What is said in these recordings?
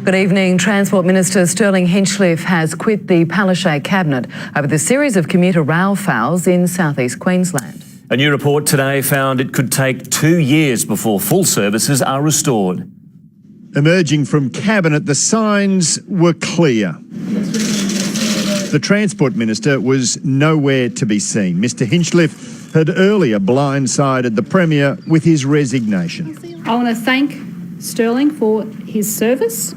Good evening. Transport Minister Stirling Hinchliffe has quit the Palaszczuk cabinet over the series of commuter rail fouls in southeast Queensland. A new report today found it could take 2 years before full services are restored. Emerging from cabinet, the signs were clear. The Transport Minister was nowhere to be seen. Mr Hinchliffe had earlier blindsided the Premier with his resignation. I want to thank Stirling for his service.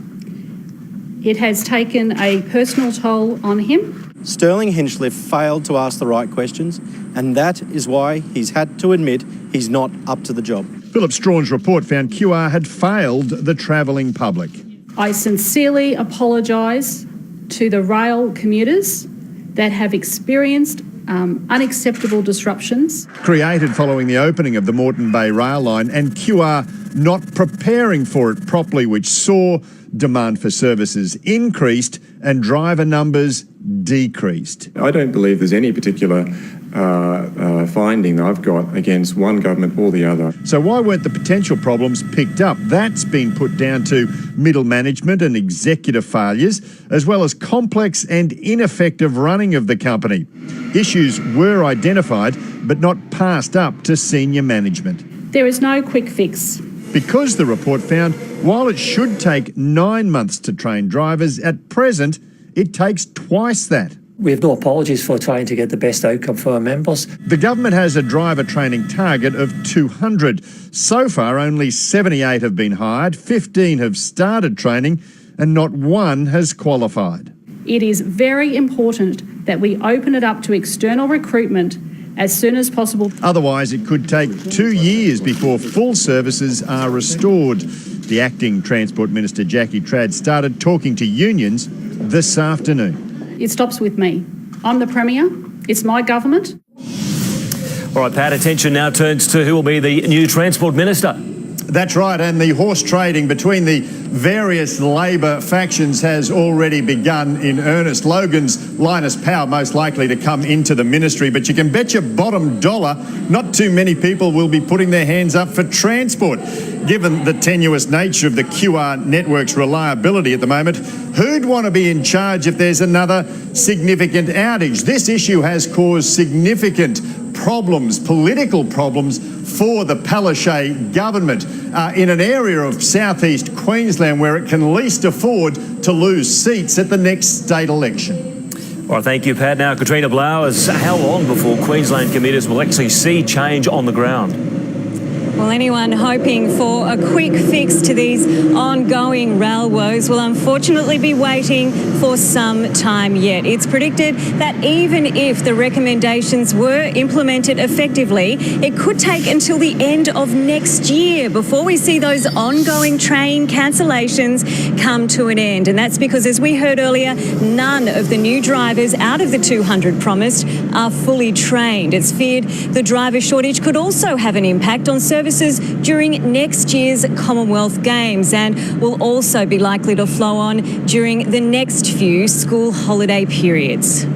It has taken a personal toll on him. Stirling Hinchliffe failed to ask the right questions, and that is why he's had to admit he's not up to the job. Phillip Strachan's report found QR had failed the travelling public. I sincerely apologise to the rail commuters that have experienced unacceptable disruptions. Created following the opening of the Moreton Bay rail line and QR not preparing for it properly, which saw demand for services increased and driver numbers decreased. I don't believe there's any particular finding that I've got against one government or the other. So why weren't the potential problems picked up? That's been put down to middle management and executive failures, as well as complex and ineffective running of the company. Issues were identified, but not passed up to senior management. There is no quick fix. Because the report found, while it should take 9 months to train drivers, at present, it takes twice that. We have no apologies for trying to get the best outcome for our members. The government has a driver training target of 200. So far, only 78 have been hired, 15 have started training, and not one has qualified. It is very important that we open it up to external recruitment as soon as possible. Otherwise, it could take 2 years before full services are restored. The acting Transport Minister, Jackie Trad, started talking to unions this afternoon. It stops with me. I'm the Premier. It's my government. All right, Pat, attention now turns to who will be the new Transport Minister. That's right, and the horse trading between the various Labor factions has already begun in earnest. Logan's Linus Powell most likely to come into the ministry, but you can bet your bottom dollar not too many people will be putting their hands up for transport. Given the tenuous nature of the QR network's reliability at the moment, who'd want to be in charge if there's another significant outage? This issue has caused significant problems, political problems, for the Palaszczuk government in an area of southeast Queensland where it can least afford to lose seats at the next state election. All right, thank you, Pat. Now, Katrina Blowers, how long before Queensland commuters will actually see change on the ground? Well, anyone hoping for a quick fix to these ongoing rail woes will unfortunately be waiting for some time yet. It's predicted that even if the recommendations were implemented effectively, it could take until the end of next year before we see those ongoing train cancellations come to an end. And that's because, as we heard earlier, none of the new drivers out of the 200 promised are fully trained. It's feared the driver shortage could also have an impact on services during next year's Commonwealth Games and will also be likely to flow on during the next few school holiday periods.